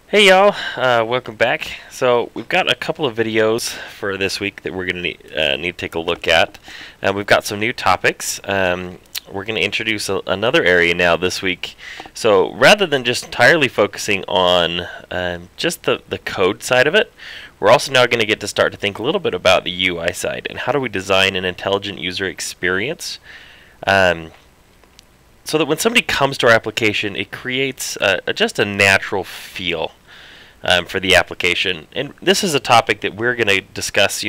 Hey y'all, welcome back. So we've got a couple of videos for this week that we're going to need to take a look at. We've got some new topics. We're going to introduce another area now this week. So rather than just entirely focusing on just the code side of it, we're also now going to get to start to think a little bit about the UI side and how do we design an intelligent user experience. So that when somebody comes to our application, it creates just a natural feel for the application. And this is a topic that we're going to discuss,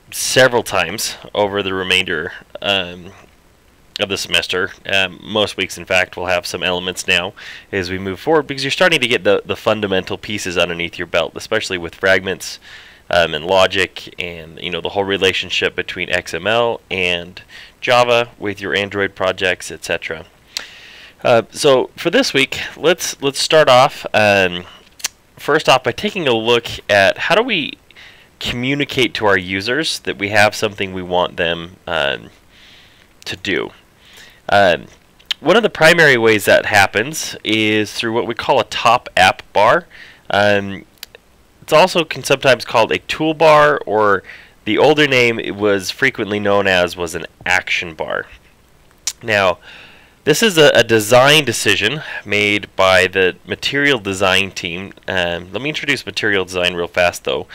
several times over the remainder of the semester. Most weeks, in fact, we'll have some elements now as we move forward because you're starting to get the fundamental pieces underneath your belt, especially with fragments and logic and the whole relationship between XML and Java with your Android projects, etc. So for this week, let's start off first off by taking a look at how do we communicate to our users that we have something we want them to do. One of the primary ways that happens is through what we call a top app bar. It's also sometimes called a toolbar, or the older name it was frequently known as was an action bar. Now, this is a design decision made by the material design team. Let me introduce material design real fast though.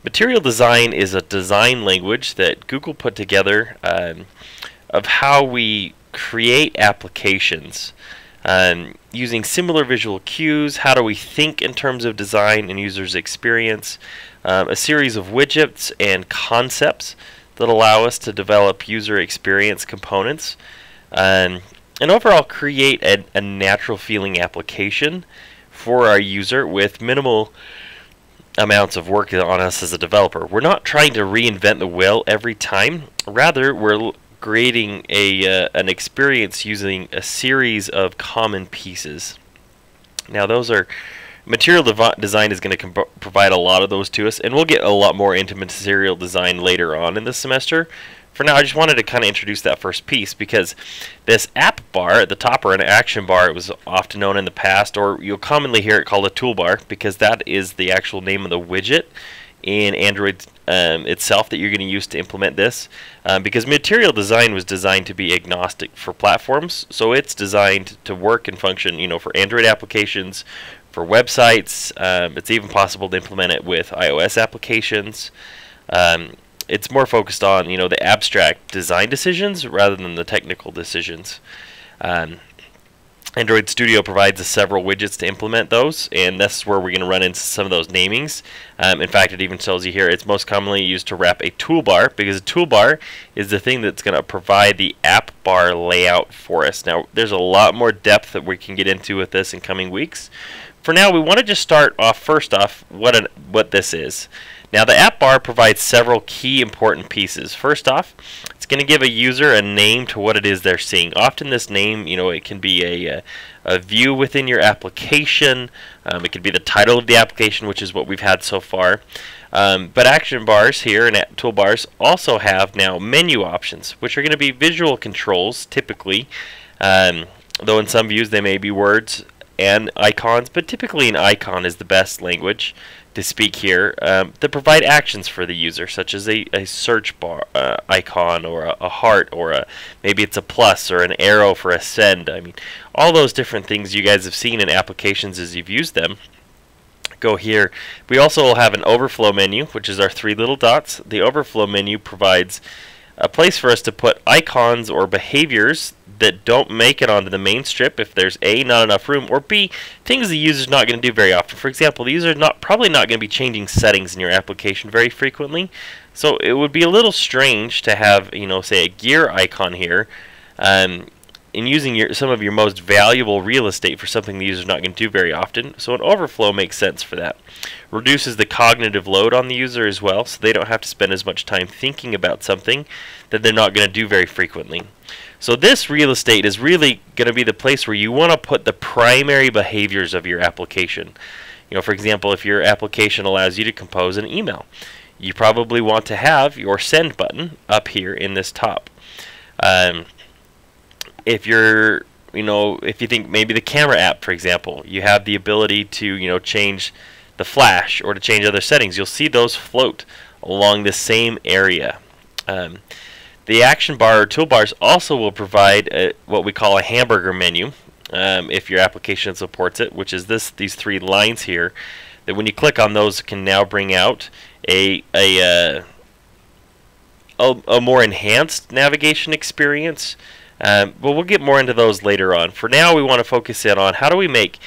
Material design is a design language that Google put together of how we create applications using similar visual cues. How do we think in terms of design and user's experience? A series of widgets and concepts that allow us to develop user experience components and overall create a natural feeling application for our user with minimal amounts of work on us as a developer. We're not trying to reinvent the wheel every time. Rather, we're creating an experience using a series of common pieces. Now, those are material design is going to provide a lot of those to us, and we'll get a lot more into material design later on in the semester. For now, I just wanted to kind of introduce that first piece because this app bar at the top, or an action bar, it was often known in the past, or you'll commonly hear it called a toolbar because that is the actual name of the widget in Android itself that you're going to use to implement this, because material design was designed to be agnostic for platforms, so it's designed to work and function for Android applications, for websites. It's even possible to implement it with iOS applications. It's more focused on the abstract design decisions rather than the technical decisions. Android Studio provides us several widgets to implement those, and this is where we're going to run into some of those namings. In fact, it even tells you here it's most commonly used to wrap a toolbar, because a toolbar is the thing that's going to provide the app bar layout for us. Now, there's a lot more depth that we can get into with this in coming weeks. For now, we want to just start off first off what this is. Now, the app bar provides several key important pieces. First off, it's going to give a user a name to what it is they're seeing. Often this name, it can be a view within your application. It could be the title of the application, which is what we've had so far. But action bars here and toolbars also have now menu options, which are going to be visual controls typically, though in some views they may be words and icons, but typically an icon is the best language to speak here, that provide actions for the user, such as a search bar icon, or a heart, or maybe it's a plus or an arrow for a send. I mean, all those different things you guys have seen in applications as you've used them go here. We also will have an overflow menu, which is our three little dots. The overflow menu provides a place for us to put icons or behaviors that don't make it onto the main strip if there's A, not enough room, or B, things the user's not going to do very often. For example, the user's probably not going to be changing settings in your application very frequently, so it would be a little strange to have, say a gear icon here, in using some of your most valuable real estate for something the user's not going to do very often. So an overflow makes sense for that. Reduces the cognitive load on the user as well, so they don't have to spend as much time thinking about something that they're not going to do very frequently. So this real estate is really going to be the place where you want to put the primary behaviors of your application. For example, if your application allows you to compose an email, you probably want to have your send button up here in this top. If you're if you think maybe the camera app, for example, you have the ability to, change the flash or to change other settings. You'll see those float along the same area. The action bar or toolbars also will provide what we call a hamburger menu, if your application supports it, which is these three lines here, that when you click on those can now bring out a more enhanced navigation experience. But we'll get more into those later on. For now, we want to focus in on how do we make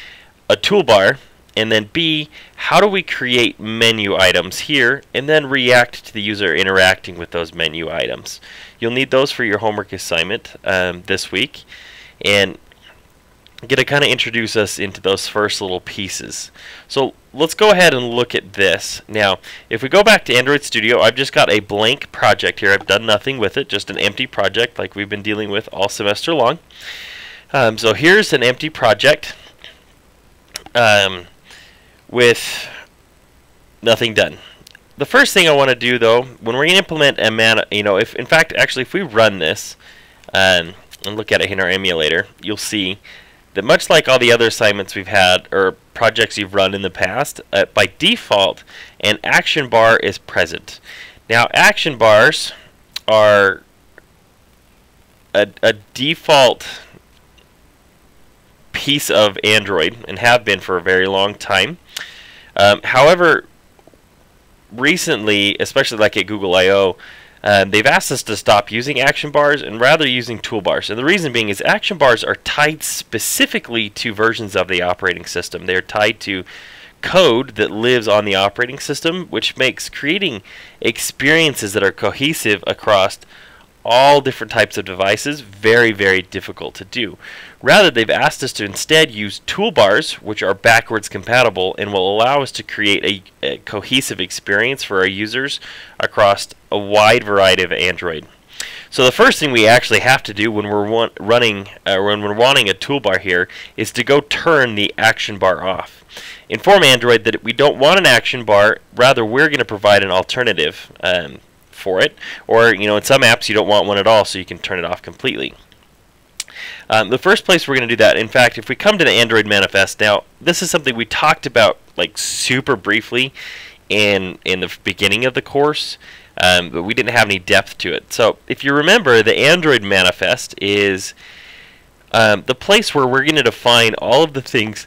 a toolbar, and then B, how do we create menu items here, and then react to the user interacting with those menu items. You'll need those for your homework assignment this week, and get to kind of introduce us into those first little pieces. So let's go ahead and look at this. Now, if we go back to Android Studio, I've just got a blank project here. I've done nothing with it, just an empty project like we've been dealing with all semester long. So here's an empty project with nothing done. The first thing I want to do, though, when we're going to implement if we run this and look at it in our emulator, you'll see that much like all the other assignments we've had or projects you've run in the past, by default, an action bar is present. Now, action bars are a default piece of Android and have been for a very long time. However, recently, especially like at Google I/O, they've asked us to stop using action bars and rather using toolbars. And the reason being is action bars are tied specifically to versions of the operating system. They're tied to code that lives on the operating system, which makes creating experiences that are cohesive across all different types of devices very, very difficult to do. Rather, they've asked us to instead use toolbars, which are backwards compatible and will allow us to create a cohesive experience for our users across a wide variety of Android. So the first thing we actually have to do when we're wanting a toolbar here is to go turn the action bar off. Inform Android that we don't want an action bar, rather we're going to provide an alternative for it, or in some apps you don't want one at all, so you can turn it off completely. The first place we're going to do that, in fact, if we come to the Android manifest, now this is something we talked about like super briefly in the beginning of the course, but we didn't have any depth to it. So if you remember, the Android manifest is the place where we're going to define all of the things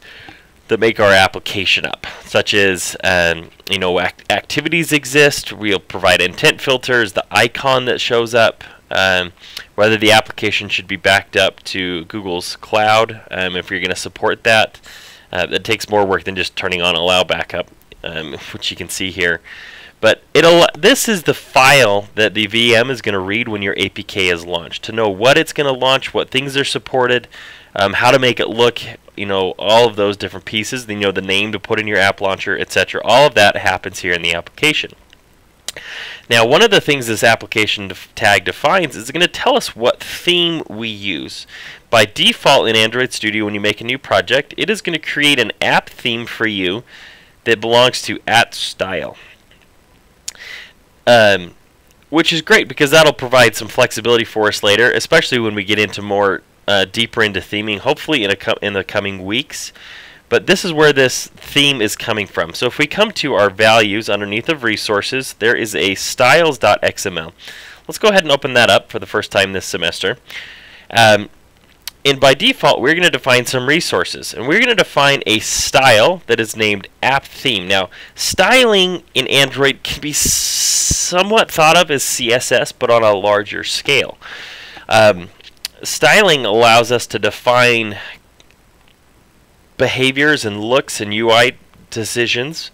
that make our application up, such as activities exist. We'll provide intent filters, the icon that shows up, whether the application should be backed up to Google's cloud, if you're going to support that. That takes more work than just turning on allow backup, which you can see here. But this is the file that the VM is going to read when your APK is launched, to know what it's going to launch, what things are supported, how to make it look, all of those different pieces, the name to put in your app launcher, etc. All of that happens here in the application. Now, one of the things this application tag defines is going to tell us what theme we use. By default in Android Studio, when you make a new project, it is going to create an app theme for you that belongs to @style. Which is great because that'll provide some flexibility for us later, especially when we get into more deeper into theming, hopefully in the coming weeks. But this is where this theme is coming from. So if we come to our values underneath of resources, there is a styles.xml. Let's go ahead and open that up for the first time this semester. And by default, we're going to define some resources. And we're going to define a style that is named app theme. Now, styling in Android can be somewhat thought of as CSS, but on a larger scale. Styling allows us to define behaviors and looks and UI decisions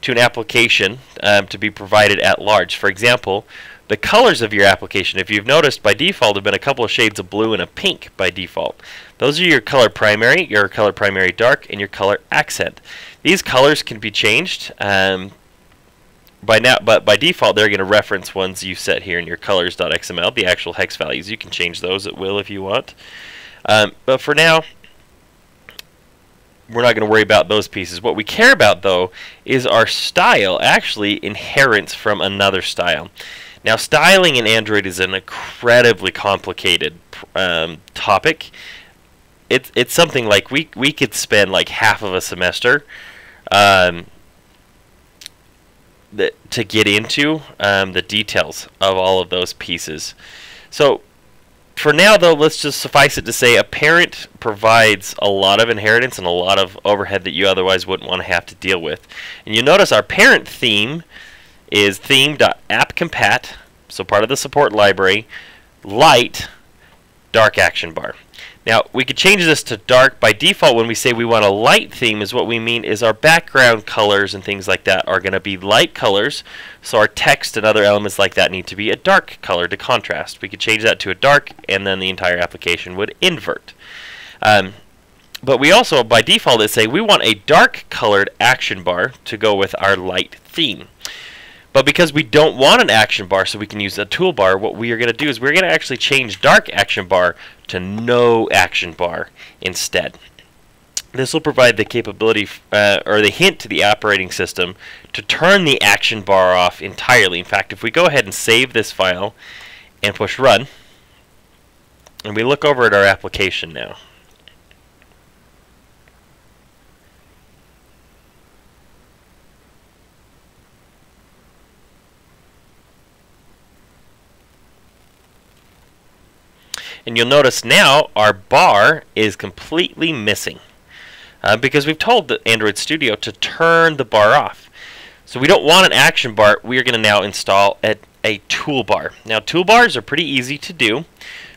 to an application to be provided at large. For example, the colors of your application, if you've noticed, by default have been a couple of shades of blue and a pink by default. Those are your color primary dark, and your color accent. These colors can be changed but by default they're going to reference ones you set here in your colors.xml, the actual hex values. You can change those at will if you want. But for now, we're not going to worry about those pieces. What we care about, though, is our style actually inherits from another style. Now, styling in Android is an incredibly complicated topic. it's something like we could spend like half of a semester to get into the details of all of those pieces. So for now, though, let's just suffice it to say a parent provides a lot of inheritance and a lot of overhead that you otherwise wouldn't want to have to deal with. And you notice our parent theme is theme.appcompat, so part of the support library, light, dark action bar. Now, we could change this to dark. By default, when we say we want a light theme, is what we mean is our background colors and things like that are going to be light colors, so our text and other elements like that need to be a dark color to contrast. We could change that to a dark, and then the entire application would invert. But we also, by default, is say we want a dark colored action bar to go with our light theme. But because we don't want an action bar so we can use a toolbar, what we are going to do is we're going to actually change dark action bar to no action bar instead. This will provide the capability or the hint to the operating system to turn the action bar off entirely. In fact, if we go ahead and save this file and push run, and we look over at our application now, and you'll notice now our bar is completely missing because we've told the Android Studio to turn the bar off. So we don't want an action bar. We are going to now install a toolbar. Now toolbars are pretty easy to do.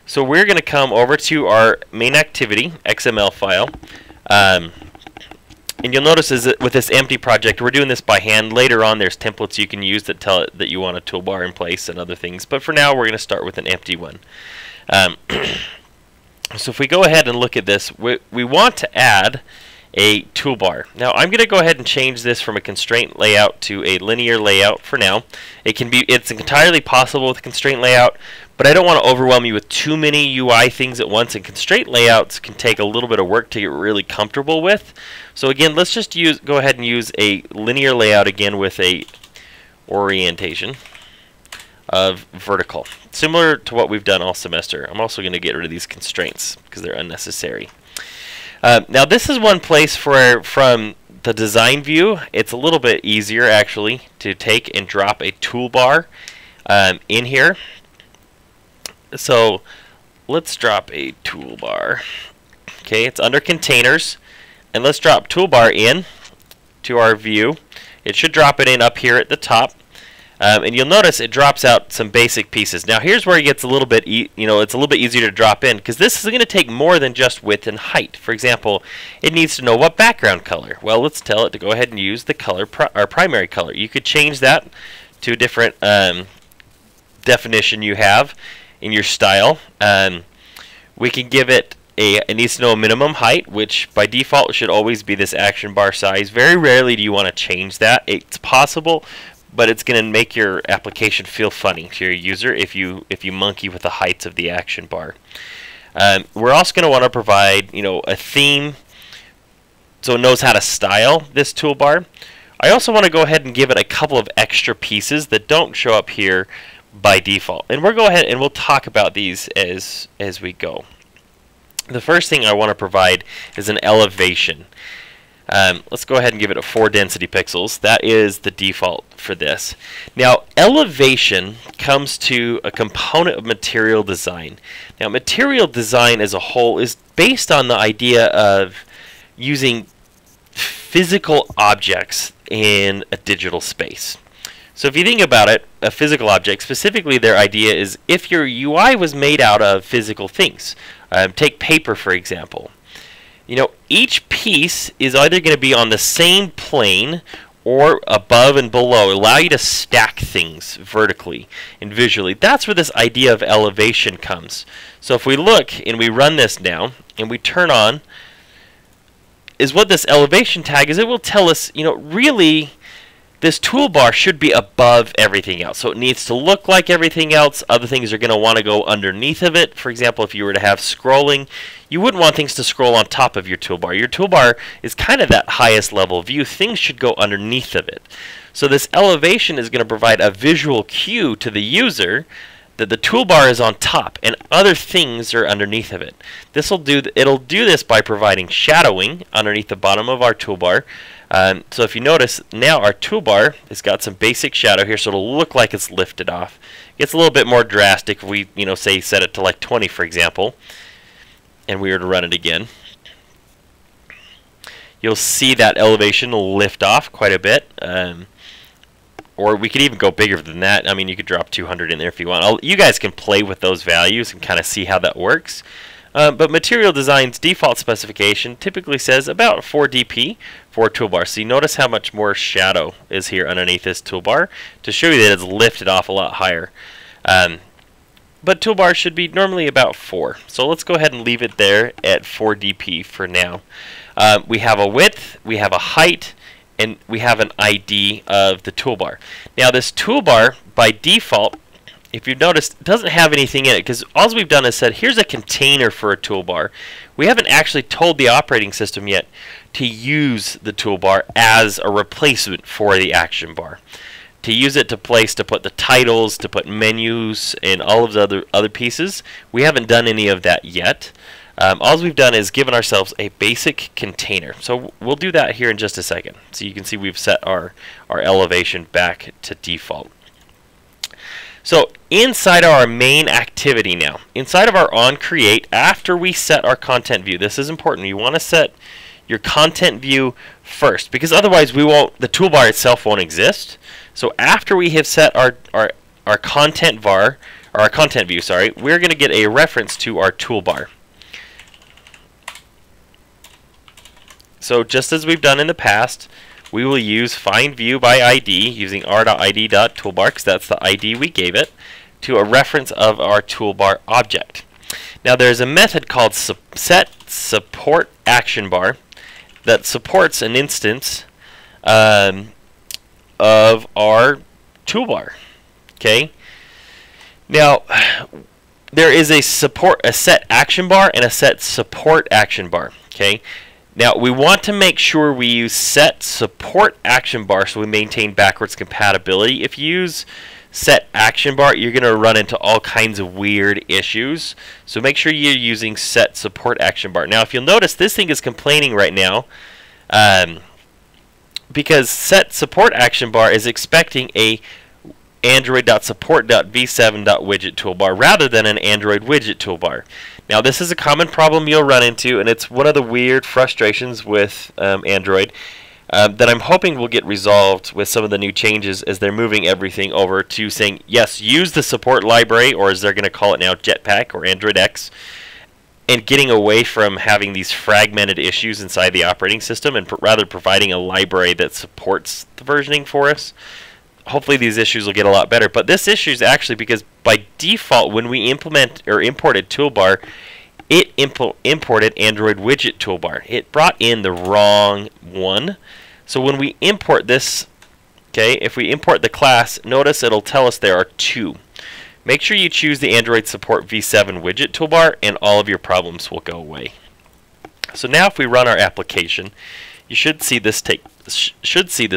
So we're going to come over to our main activity XML file. And you'll notice is that with this empty project, we're doing this by hand. Later on, there's templates you can use that tell it that you want a toolbar in place and other things. But for now, we're going to start with an empty one. So if we go ahead and look at this, we want to add a toolbar. Now I'm going to go ahead and change this from a constraint layout to a linear layout for now. It's entirely possible with a constraint layout, but I don't want to overwhelm you with too many UI things at once, and constraint layouts can take a little bit of work to get really comfortable with. So again, let's just go ahead and use a linear layout again with a orientation of vertical, similar to what we've done all semester. I'm also going to get rid of these constraints because they're unnecessary. Now this is one place from the design view, it's a little bit easier actually to take and drop a toolbar in here. So let's drop a toolbar. Okay, it's under containers, and let's drop toolbar in to our view. It should drop it in up here at the top. And you'll notice it drops out some basic pieces. Now here's where it gets a little bit, it's a little bit easier to drop in, because this is going to take more than just width and height. For example, it needs to know what background color. Well, let's tell it to go ahead and use the color, our primary color. You could change that to a different definition you have in your style. We can give it it needs to know a minimum height, which by default should always be this action bar size. Very rarely do you want to change that. It's possible, but it's going to make your application feel funny to your user if you monkey with the heights of the action bar. We're also going to want to provide a theme so it knows how to style this toolbar. I also want to go ahead and give it a couple of extra pieces that don't show up here by default, and we'll go ahead and we'll talk about these as we go. The first thing I want to provide is an elevation. Let's go ahead and give it a 4 density pixels. That is the default for this. Now, elevation comes to a component of material design. Now, material design as a whole is based on the idea of using physical objects in a digital space. So if you think about it, a physical object, specifically their idea is if your UI was made out of physical things. Take paper, for example. Each piece is either going to be on the same plane or above and below, allow you to stack things vertically and visually. That's where this idea of elevation comes. So if we look and we run this now and we turn on, is what this elevation tag is, it will tell us, really this toolbar should be above everything else. So it needs to look like everything else. Other things are going to want to go underneath of it. For example, if you were to have scrolling, you wouldn't want things to scroll on top of your toolbar. Your toolbar is kind of that highest level view. Things should go underneath of it. So this elevation is going to provide a visual cue to the user that the toolbar is on top and other things are underneath of it. It'll do this by providing shadowing underneath the bottom of our toolbar. So if you notice, now our toolbar has got some basic shadow here, so it'll look like it's lifted off. It gets a little bit more drastic if we, say set it to like 20, for example, and we were to run it again. You'll see that elevation will lift off quite a bit. Or we could even go bigger than that. I mean, you could drop 200 in there if you want. You guys can play with those values and kind of see how that works. But Material Design's default specification typically says about 4 dp for a toolbar. So you notice how much more shadow is here underneath this toolbar to show you that it's lifted off a lot higher. But toolbars should be normally about 4. So let's go ahead and leave it there at 4 dp for now. We have a width, we have a height, and we have an ID of the toolbar. Now this toolbar, by default, if you've noticed, doesn't have anything in it, because all we've done is said, here's a container for a toolbar. We haven't actually told the operating system yet to use the toolbar as a replacement for the action bar. To use it to put the titles, to put menus, and all of the other pieces. We haven't done any of that yet. All we've done is given ourselves a basic container. So we'll do that here in just a second. So you can see we've set our elevation back to default. So inside our main activity now, inside of our onCreate, after we set our content view, this is important. You want to set your content view first, because otherwise the toolbar itself won't exist. So after we have set our content var, or our content view, sorry, we're going to get a reference to our toolbar. So just as we've done in the past, we will use find view by ID using r.id.toolbar, because that's the ID we gave it, to a reference of our toolbar object. Now there's a method called set support action bar that supports an instance of our toolbar. Okay. Now there is a set action bar and a set support action bar. Okay. Now we want to make sure we use set support action bar so we maintain backwards compatibility. If you use set action bar, you're going to run into all kinds of weird issues. So make sure you're using set support action bar. Now if you'll notice, this thing is complaining right now because set support action bar is expecting a android.support.v7.widget toolbar rather than an Android widget toolbar. Now this is a common problem you'll run into, and it's one of the weird frustrations with Android that I'm hoping will get resolved with some of the new changes as they're moving everything over to saying, yes, use the support library, or as they're going to call it now, Jetpack or Android X, and getting away from having these fragmented issues inside the operating system and rather providing a library that supports the versioning for us. Hopefully these issues will get a lot better. But this issue is actually because by default, when we imported toolbar, it imported Android widget toolbar. It brought in the wrong one. So when we import this, okay, if we import the class, notice it'll tell us there are 2. Make sure you choose the Android support v7 widget toolbar, and all of your problems will go away. So now if we run our application, you should see this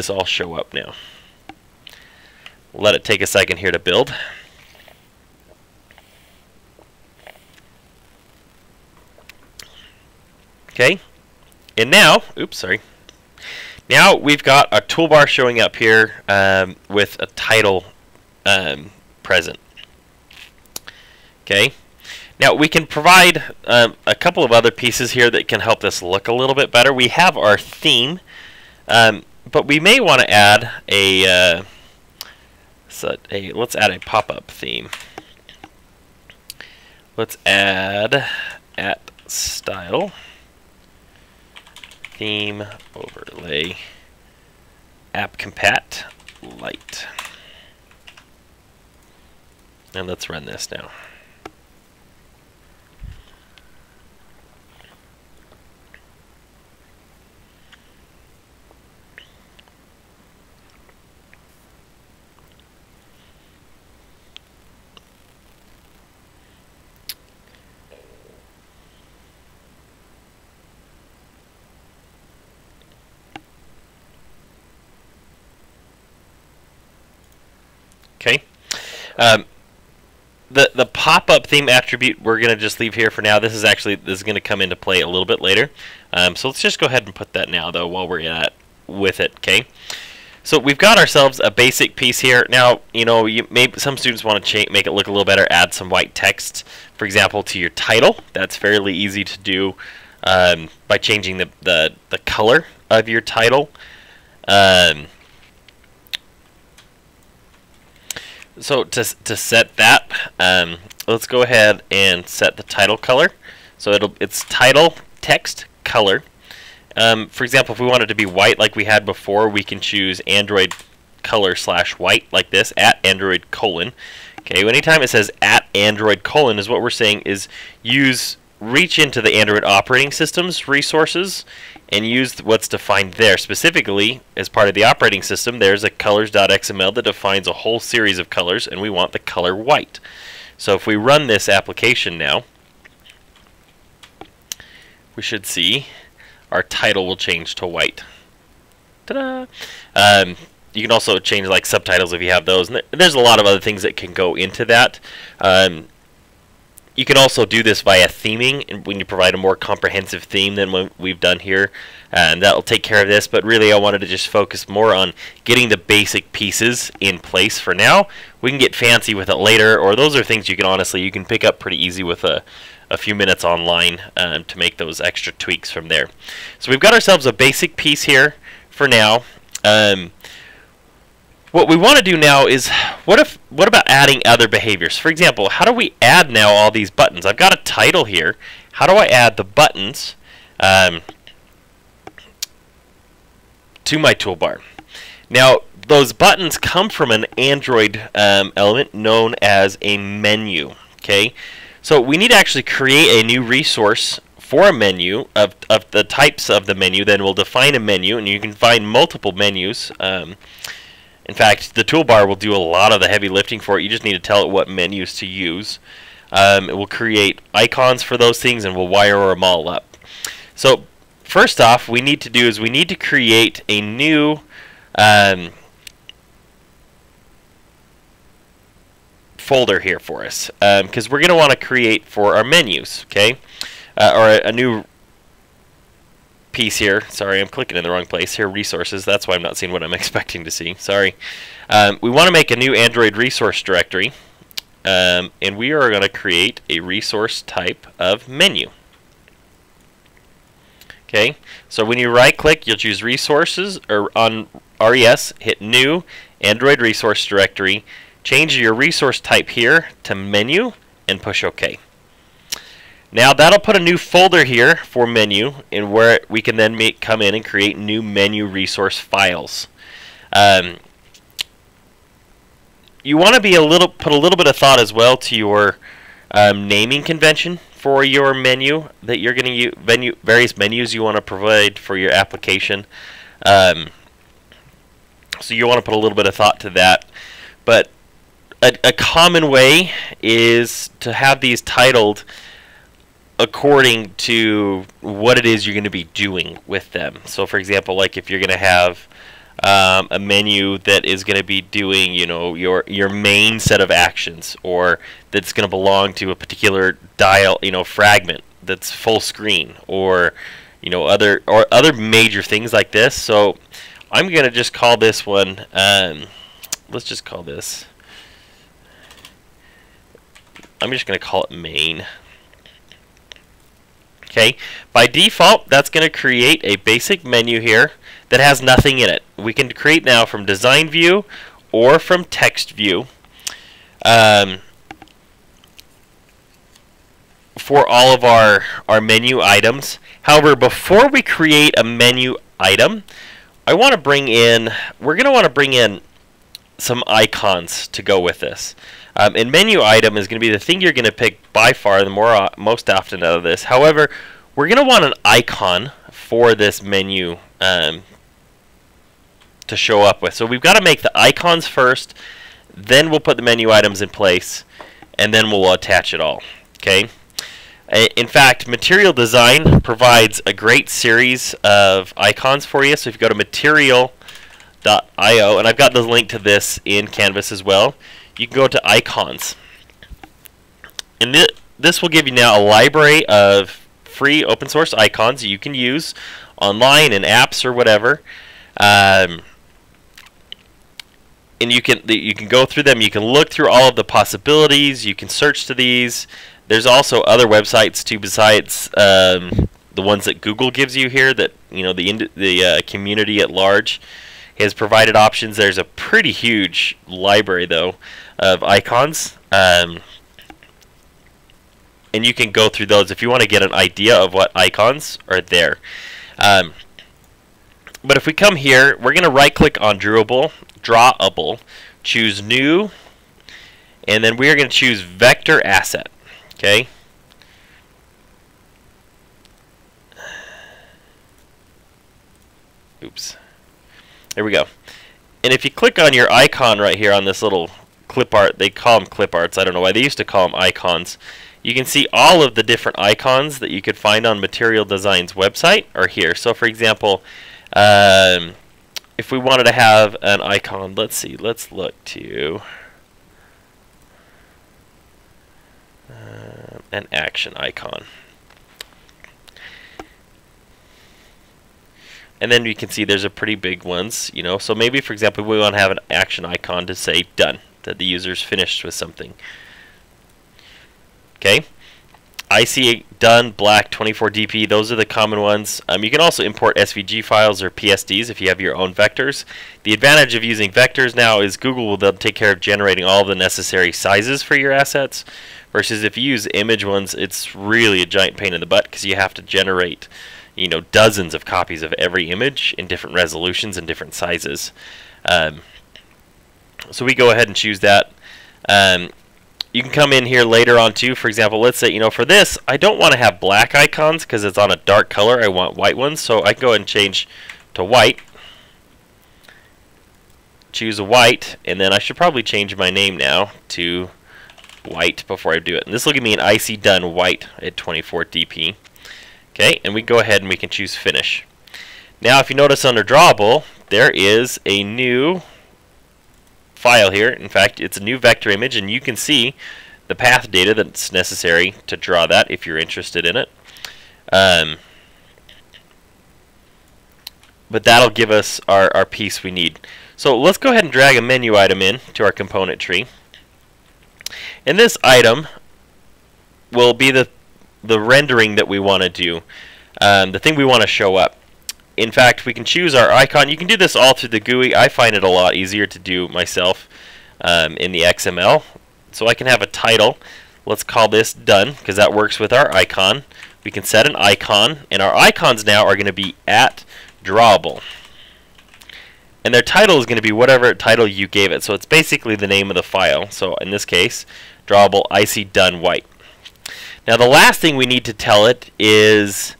all show up now. We'll let it take a second here to build. Okay, and now, now we've got a toolbar showing up here with a title present. Okay, now we can provide a couple of other pieces here that can help this look a little bit better. We have our theme, but we may want to add let's add a pop-up theme. Let's add @style theme overlay app compat light, and let's run this now. Okay. the pop-up theme attribute we're going to just leave here for now. This is going to come into play a little bit later. So let's just go ahead and put that now, though, while we're with it. Okay. So we've got ourselves a basic piece here. Now, maybe some students want to make it look a little better, add some white text, for example, to your title. That's fairly easy to do by changing the color of your title. So to set that, let's go ahead and set the title color. So it's title text color. For example, if we want it to be white like we had before, we can choose Android color / white like this, @Android:. Okay, anytime it says @Android:, is what we're saying is reach into the Android operating system's resources and use what's defined there. Specifically, as part of the operating system, there's a colors.xml that defines a whole series of colors, and we want the color white. So if we run this application now, we should see our title will change to white. Ta-da! You can also change like subtitles if you have those. And there's a lot of other things that can go into that. You can also do this via theming, and when you provide a more comprehensive theme than what we've done here, and that will take care of this. But really, I wanted to just focus more on getting the basic pieces in place for now. We can get fancy with it later, or those are things you can pick up pretty easy with a few minutes online to make those extra tweaks from there. So we've got ourselves a basic piece here for now. What we want to do now is, what about adding other behaviors? For example, how do we add now all these buttons? I've got a title here. How do I add the buttons to my toolbar? Now, those buttons come from an Android element known as a menu. Okay, so we need to actually create a new resource for a menu of the types of the menu. Then we'll define a menu, and you can find multiple menus. In fact, the toolbar will do a lot of the heavy lifting for it. You just need to tell it what menus to use. It will create icons for those things, and we'll wire them all up. So first off, we need to create a new folder here for us, because we're going to want to create for our menus, okay, or a new piece here. Sorry, I'm clicking in the wrong place here. Resources. That's why I'm not seeing what I'm expecting to see. Sorry. We want to make a new Android resource directory, and we are going to create a resource type of menu. Okay. So when you right-click, you'll choose resources, or on RES, hit New Android resource directory. Change your resource type here to menu, and push OK. Now that'll put a new folder here for menu, and where we can then come in and create new menu resource files. You want to put a little bit of thought as well to your naming convention for your menu that you're going to use. Various menus you want to provide for your application. So you want to put a little bit of thought to that. But a common way is to have these titled according to what it is you're going to be doing with them. So for example, like if you're going to have a menu that is going to be doing, your main set of actions, or that's going to belong to a particular dial, fragment that's full screen, or other major things like this. So I'm going to just call this one, let's just call this, I'm just going to call it main. Okay, by default, that's going to create a basic menu here that has nothing in it. We can create now from design view or from text view for all of our menu items. However, before we create a menu item, we're going to bring in some icons to go with this. And menu item is going to be the thing you're going to pick by far most often out of this. However, we're going to want an icon for this menu to show up with. So we've got to make the icons first, then we'll put the menu items in place, and then we'll attach it all. Okay. In fact, Material Design provides a great series of icons for you. So if you go to material.io, and I've got the link to this in Canvas as well, you can go to icons, And this will give you now a library of free open source icons that you can use online in apps or whatever. And you can go through them. You can look through all of the possibilities. You can search to these. There's also other websites too besides the ones that Google gives you here. That the community at large has provided options. There's a pretty huge library though of icons, and you can go through those if you want to get an idea of what icons are there. But if we come here, we're going to right-click on Drawable, choose New, and then we are going to choose Vector Asset. Okay. Oops. There we go. And if you click on your icon right here on this little clip art, they call them clip arts. I don't know why they used to call them icons. You can see all of the different icons that you could find on Material Design's website are here. So for example, if we wanted to have an icon, let's see, let's look to an action icon. And then you can see there's a pretty big ones, So maybe, for example, we want to have an action icon to say done, that the user's finished with something. Okay. I see done, black, 24dp, those are the common ones. You can also import SVG files or PSDs if you have your own vectors. The advantage of using vectors now is Google will then take care of generating all the necessary sizes for your assets, versus if you use image ones, it's really a giant pain in the butt because you have to generate dozens of copies of every image in different resolutions and different sizes. So we go ahead and choose that. You can come in here later on too. For example, let's say, for this, I don't want to have black icons because it's on a dark color. I want white ones. So I can go ahead and change to white. Choose a white. And then I should probably change my name now to white before I do it. And this will give me an IC done white at 24 dp. Okay, and we go ahead and we can choose finish. Now if you notice under Drawable, there is a new file here. In fact, it's a new vector image, and you can see the path data that's necessary to draw that if you're interested in it. But that'll give us our piece we need. So let's go ahead and drag a menu item in to our component tree. And this item will be the rendering that we want to do, the thing we want to show up. In fact, we can choose our icon. You can do this all through the GUI. I find it a lot easier to do myself in the XML. So I can have a title. Let's call this done because that works with our icon. We can set an icon, and our icons now are going to be at Drawable. And their title is going to be whatever title you gave it. So it's basically the name of the file. So in this case, Drawable IC done white. Now the last thing we need to tell it is,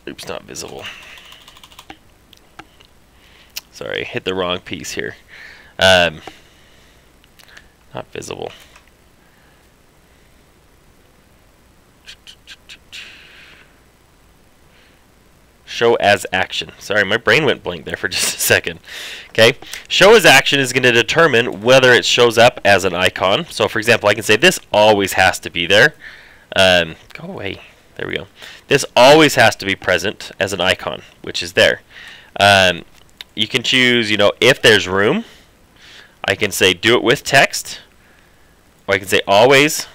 oops, not visible. Sorry, hit the wrong piece here. Not visible. Show as action. Sorry, my brain went blank there for just a second. Okay, show as action is going to determine whether it shows up as an icon. So for example, I can say this always has to be there. Go away. There we go. This always has to be present as an icon, which is there. You can choose, if there's room. I can say do it with text, or I can say always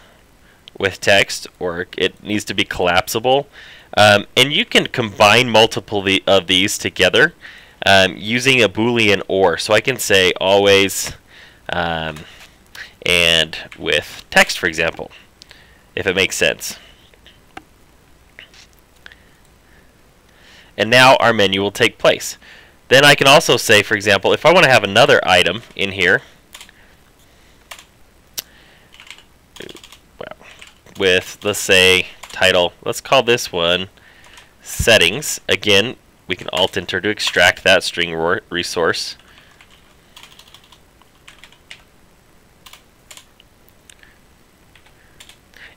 with text, or it needs to be collapsible. And you can combine multiple of these together using a Boolean or. So I can say always and with text, for example, if it makes sense. And now our menu will take place. Then I can also say, for example, if I want to have another item in here with, let's say, title, let's call this one settings. Again, we can Alt-Enter to extract that string resource.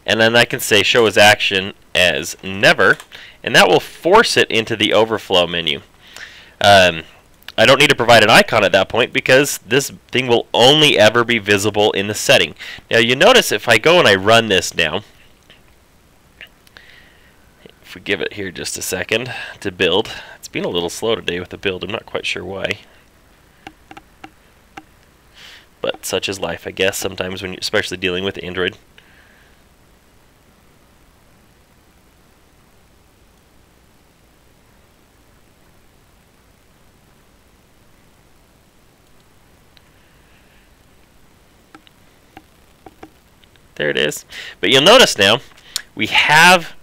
And then I can say show as action as never, and that will force it into the overflow menu. I don't need to provide an icon at that point because this thing will only ever be visible in the setting. Now you notice if I go and I run this now, if we give it here just a second to build, it's been a little slow today with the build, I'm not quite sure why. But such is life, I guess, sometimes when you're especially dealing with Android. There it is. But you'll notice now, we have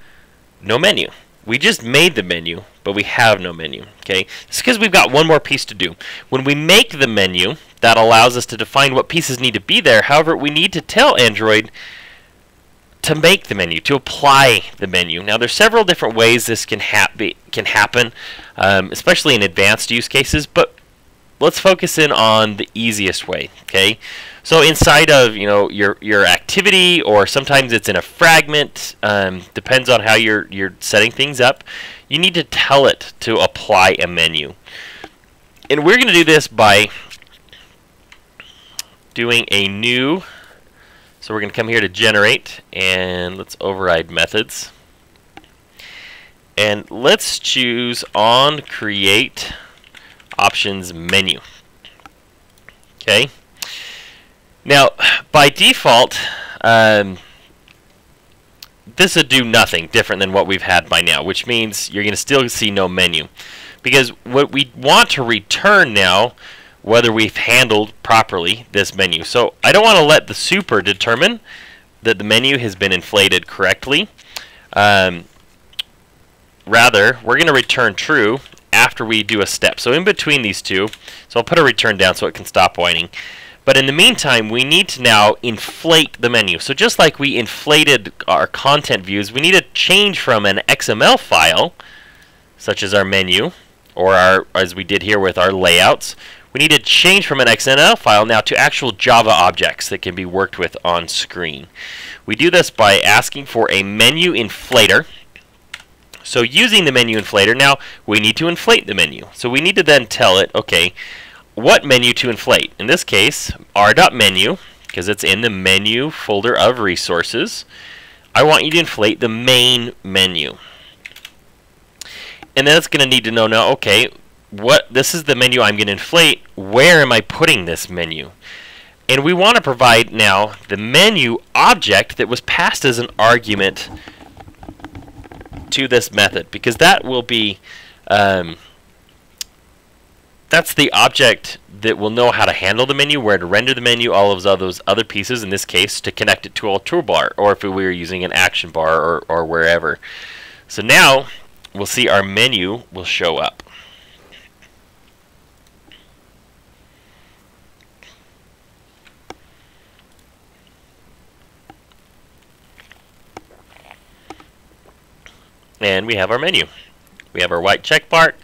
no menu. We just made the menu, but we have no menu. Okay, it's because we've got one more piece to do. When we make the menu, that allows us to define what pieces need to be there. However, we need to tell Android to make the menu, to apply the menu. Now, there's several different ways this can happen, especially in advanced use cases, but let's focus in on the easiest way. Okay, so inside of your activity, or sometimes it's in a fragment, depends on how you're setting things up. You need to tell it to apply a menu, and we're going to do this by doing a new. So we're going to come here to generate, and let's override methods, and let's choose on create options menu. Okay. Now, by default, this would do nothing different than what we've had by now, which means you're going to still see no menu. Because what we want to return now, whether we've handled properly this menu. So I don't want to let the super determine that the menu has been inflated correctly. Rather, we're going to return true after we do a step. So in between these two, so I'll put a return down so it can stop whining. But in the meantime, we need to now inflate the menu. So just like we inflated our content views, we need to change from an XML file, such as our menu, or as we did here with our layouts, we need to change from an XML file now to actual Java objects that can be worked with on screen. We do this by asking for a menu inflator. So using the menu inflator, now we need to inflate the menu. So we need to then tell it, okay, what menu to inflate. In this case, r.menu, because it's in the menu folder of resources. I want you to inflate the main menu. And then it's going to need to know now, okay, this is the menu I'm going to inflate. Where am I putting this menu? And we want to provide now the menu object that was passed as an argument to this method, because that will be that's the object that will know how to handle the menu, where to render the menu, all of those other pieces, in this case to connect it to a toolbar, or if we were using an action bar or wherever. So now we'll see our menu will show up. And we have our menu. We have our white check mark.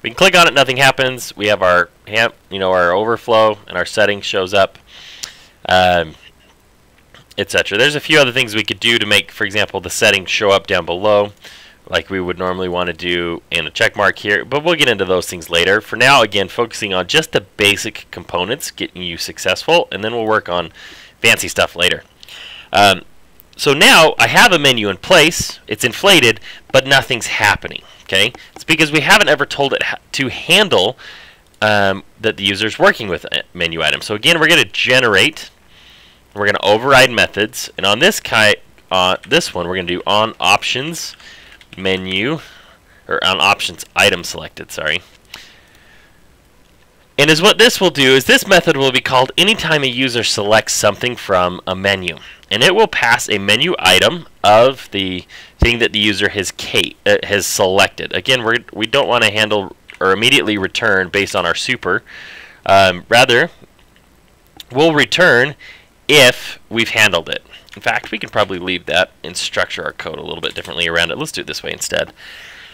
We can click on it, nothing happens. We have our our overflow, and our settings shows up, etc. There's a few other things we could do to make, for example, the settings show up down below, like we would normally want to do in a check mark here, but we'll get into those things later. For now, again, focusing on just the basic components, getting you successful, and then we'll work on fancy stuff later. So now I have a menu in place, it's inflated, but nothing's happening. Okay, it's because we haven't ever told it to handle that the user's working with a menu item. So again, we're going to generate, we're going to override methods, and on this one we're going to do on options menu, or on options item selected, sorry. And what this will do is this method will be called anytime a user selects something from a menu. And it will pass a menu item of the thing that the user has selected. Again, we don't want to handle or immediately return based on our super. Rather, we'll return if we've handled it. In fact, we can probably leave that and structure our code a little bit differently around it. Let's do it this way instead.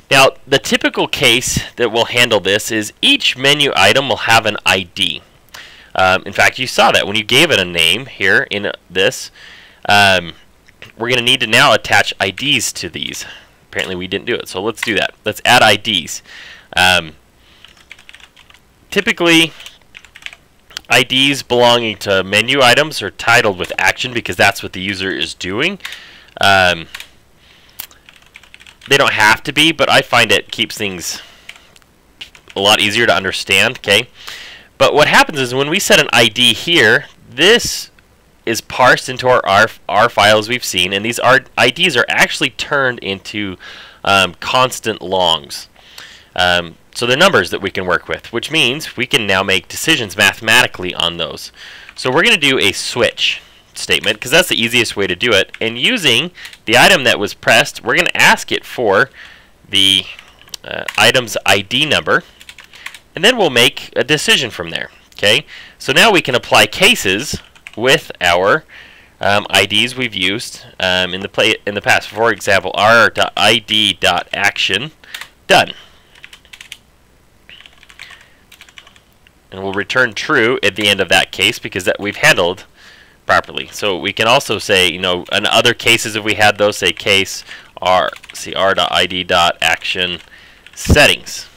Now, the typical case that will handle this is each menu item will have an ID. In fact, you saw that when you gave it a name here in this. We're going to need to now attach IDs to these. Apparently we didn't do it, so let's do that. Let's add IDs. typically, IDs belonging to menu items are titled with action because that's what the user is doing. They don't have to be, but I find it keeps things a lot easier to understand. Okay, but what happens is when we set an ID here, this is parsed into our R files we've seen, and these IDs are actually turned into constant longs. So they're numbers that we can work with, which means we can now make decisions mathematically on those. So we're going to do a switch statement because that's the easiest way to do it. And using the item that was pressed, we're going to ask it for the item's ID number, and then we'll make a decision from there. Okay, so now we can apply cases with our IDs we've used in the past. For example, r.id.action done. And we'll return true at the end of that case because that we've handled properly. So we can also say, in other cases, if we had those, say case r.id.action settings.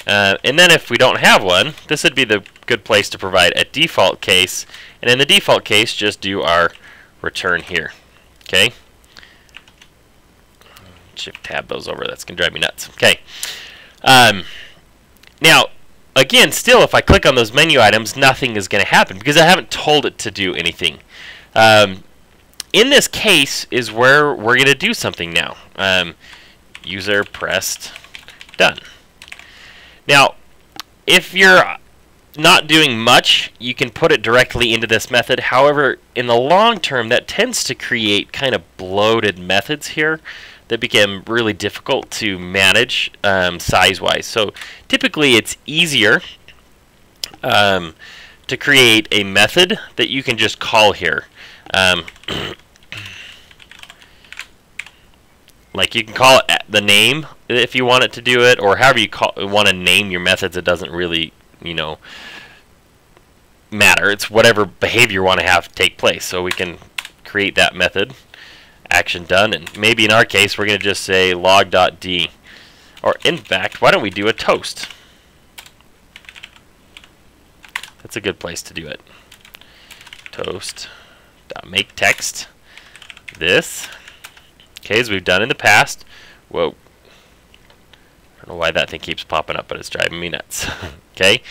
And then if we don't have one, this would be the good place to provide a default case. And in the default case, just do our return here. Okay. Shift tab those over. That's going to drive me nuts. Okay. Now, again, still, if I click on those menu items, nothing is going to happen because I haven't told it to do anything. In this case is where we're going to do something now. User pressed done. Now, if you're not doing much, you can put it directly into this method. However, in the long term, that tends to create kind of bloated methods here that become really difficult to manage size-wise. So typically it's easier to create a method that you can just call here. Like you can call it the name if you want it to do it, or however you want to name your methods. It doesn't really, matter. It's whatever behavior you want to have take place. So we can create that method. Action done, and maybe in our case we're going to just say log.d, or in fact, why don't we do a toast? That's a good place to do it. Toast.make text this. Okay, as we've done in the past. Whoa, I don't know why that thing keeps popping up, but it's driving me nuts. Okay,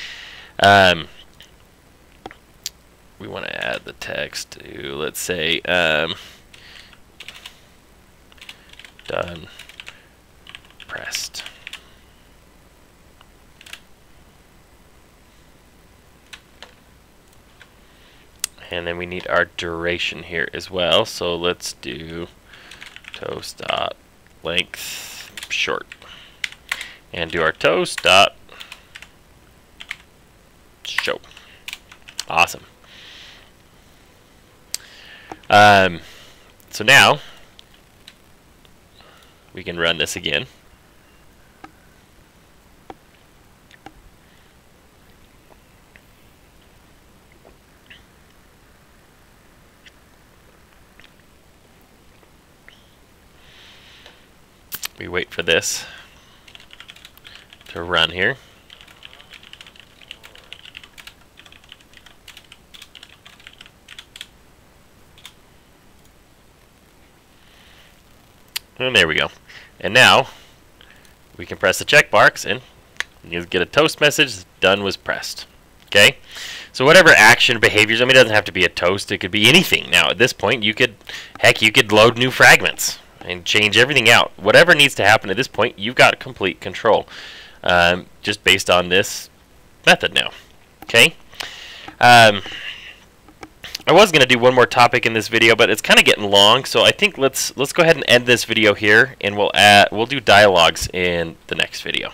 we want to add the text to, let's say, done pressed. And then we need our duration here as well. So let's do toast.length short. And do our toast.show. Awesome. So now we can run this again. We wait for this to run here. And there we go. And now we can press the check box and you get a toast message, done was pressed. Okay? So whatever action behaviors, it doesn't have to be a toast, it could be anything. Now at this point you could load new fragments and change everything out. Whatever needs to happen at this point, you've got complete control. Just based on this method now. Okay? I was going to do one more topic in this video, but it's kind of getting long, so I think let's go ahead and end this video here, and we'll do dialogues in the next video.